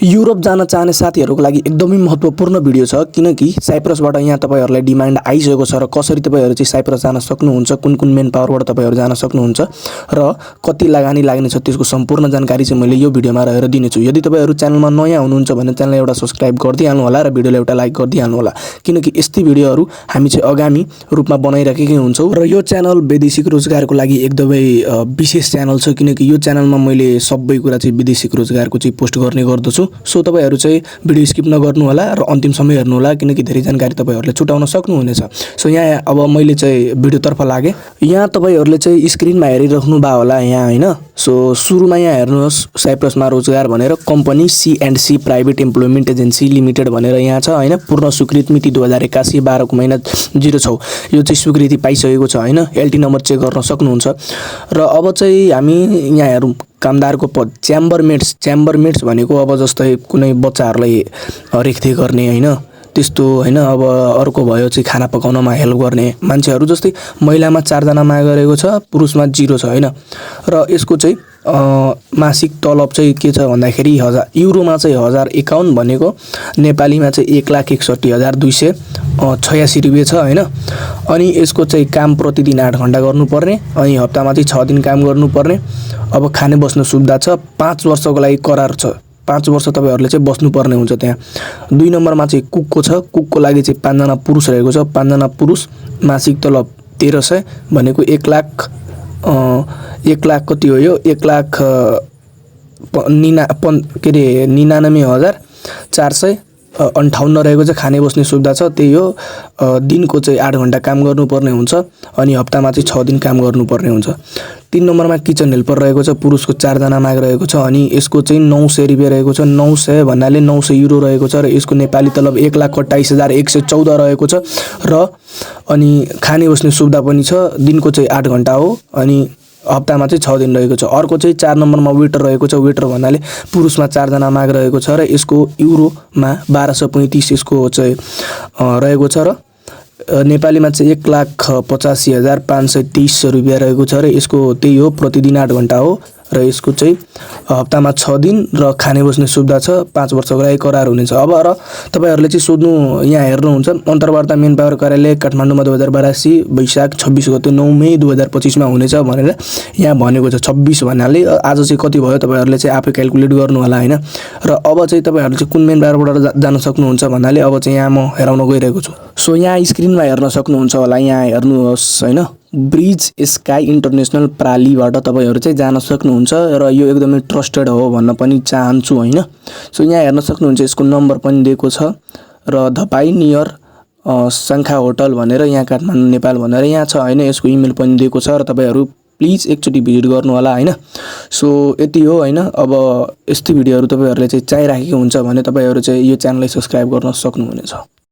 Europe जान चाहने साथीहरूको लागि एकदमै महत्त्वपूर्ण भिडियो छ किनकि साइप्रसबाट यहाँ तपाईहरुलाई डिमान्ड आइसकेको छ र कसरी तपाईहरु चाहिँ साइप्रस जान सक्नुहुन्छ, कुन कुन मेन पावरबाट तपाईहरु जान सक्नुहुन्छ र कति लगानी लाग्ने छ त्यसको सम्पूर्ण जानकारी चाहिँ मैले यो भिडियोमा रहेर दिनेछु। यदि तपाईहरु च्यानलमा नयाँ हुनुहुन्छ भने च्यानललाई एउटा सब्स्क्राइब गर्दिहाल्नु होला र भिडियोलाई एउटा लाइक गर्दिहाल्नु होला किनकि यस्तै भिडियोहरु हामी चाहिँ आगामी रूपमा बनाइराखेकै हुन्छौं र यो च्यानल वैदेशिक रोजगारको लागि एकदमै विशेष च्यानल छ किनकि यो च्यानलमा मैले सबै कुरा चाहिँ वैदेशिक रोजगारको चाहिँ पोस्ट गर्ने गर्दछु। सो तपाईहरु चाहिँ भिडियो स्किप नगर्नु होला र अन्तिमसम्म हेर्नु होला किनकि धेरै जानकारी तपाईहरुले छुटाउन सक्नुहुनेछ। सो यहाँ अब मैले चाहिँ भिडियोतर्फ लागे। यहाँ तपाईहरुले चाहिँ स्क्रिनमा हेरिराख्नु भा होला यहाँ हैन। सो सुरुमा यहाँ हेर्नुहोस् साइप्रसमा रोजगार भनेर company C&C private employment agency limited भनेर यहाँ छ हैन। पूर्ण स्वीकृत मिति 2081 12 को महिना 06 यो चाहिँ स्वीकृति पाइसकेको छ हैन। एलटी नम्बर चेक गर्न सक्नुहुन्छ र अब चाहिँ हामी यहाँ हेरौँ कामदारको पद च्याम्बर मेट्स भनेको अब जस्तै कुनै बच्चाहरुलाई रेखदेख गर्ने हैन त्यस्तो हैन। अब अर्को भयो चाहिँ खाना पकाउनमा हेल्प गर्ने मान्छेहरु जस्तै महिलामा 4 जना माग गरेको छ, पुरुषमा 0 छ हैन। र यसको चाहिँ मासिक तलब चाहिँ के छ भन्दाखेरि युरोमा चाहिँ 1051 भनेको नेपालीमा चाहिँ 1,61,286 रुपैयाँ छ हैन। अनि यसको चाहिँ काम प्रतिदिन 8 घण्टा गर्नुपर्ने अनि हप्तामा चाहिँ 6 दिन काम गर्नुपर्ने। अब खाने बस्ने सुविधा छ, 5 वर्षको लागि करार छ, 5 वर्ष तपाईहरुले चाहिँ बस्नुपर्ने हुन्छ त्यहाँ। 2 नम्बरमा चाहिँ कुकको छ, कुकको लागि चाहिँ 5 जना पुरुष रहेको छ, 5 जना पुरुष मासिक तलब 1300 भनेको 1 लाख कति हो यो 1,99,458 रहेको छ। खाने बस्ने सुविधा छ, त्यही हो। दिनको चाहिँ 8 घण्टा काम गर्नुपर्ने हुन्छ अनि हप्तामा चाहिँ 6 दिन काम गर्नुपर्ने हुन्छ। 3 नम्बरमा किचन हेल्पर रहेको छ, पुरुषको 4 जना माग रहेको छ अनि यसको चाहिँ 900 रुपैयाँ रहेको छ। 900 भन्नाले 900 युरो रहेको छ र यसको नेपाली तलब 1,28,114 रहेको छ र अनि खाने बस्ने सुविधा पनि छ। दिनको चाहिँ 8 घण्टा हो अनि हप्तामा चाहिँ 6 दिन रहेको छ। अर्को चाहिँ 4 नम्बरमा वेटर रहेको छ। वेटर भन्नाले पुरुषमा 4 जना माग रहेको छ र यसको युरोमा 1235 यसको चाहिँ रहेको छ र नेपालीमा चाहिँ 1,85,523 रुपैयाँ रहेको छ र यसको त्यही हो। प्रतिदिन 8 घण्टा हो र यसको चाहिँ हप्तामा 6 दिन र खाने बस्ने सुविधा छ। 5 वर्षको लागि करार हुनेछ। अब र तपाईहरुले चाहिँ सोध्नु यहाँ हेर्नुहुन्छ अन्तर्वार्ता मेन पावर कार्यालय काठमाडौँमा 2082 वैशाख 26 गते 9 मई 2025 मा हुनेछ भनेर यहाँ भनेको छ। 26 भन्नाले आज चाहिँ कति भयो तपाईहरुले चाहिँ आफै क्याल्कुलेट गर्नु होला हैन। र अब चाहिँ तपाईहरुले चाहिँ कुन मेन पावरबाट जान सक्नुहुन्छ भन्नाले अब चाहिँ यहाँ म हेराउन गइरहेको छु। सो यहाँ स्क्रिनमा हेर्न सक्नुहुन्छ होला, यहाँ हेर्नुहोस् हैन। ब्रिज स्काई इन्टरनेशनल प्रालीबाट तपाईहरु चाहिँ जान सक्नुहुन्छ र यो एकदमै ट्रस्टेड हो भन्न पनि चाहन्छु हैन। सो यहाँ हेर्न सक्नुहुन्छ यसको नम्बर पनि दिएको छ र धपाई नियर शंखा होटल भनेर यहाँ काठमाडौँ नेपाल भनेर यहाँ छ हैन। यसको इमेल पनि दिएको छ र तपाईहरु प्लिज एकचोटी भिजिट गर्नु होला हैन। सो यति हो हैन। अब यस्तै भिडियोहरु तपाईहरुले चाहिँ चाहिराखेको हुन्छ भने तपाईहरु चाहिँ यो च्यानललाई सब्स्क्राइब गर्न सक्नुहुनेछ।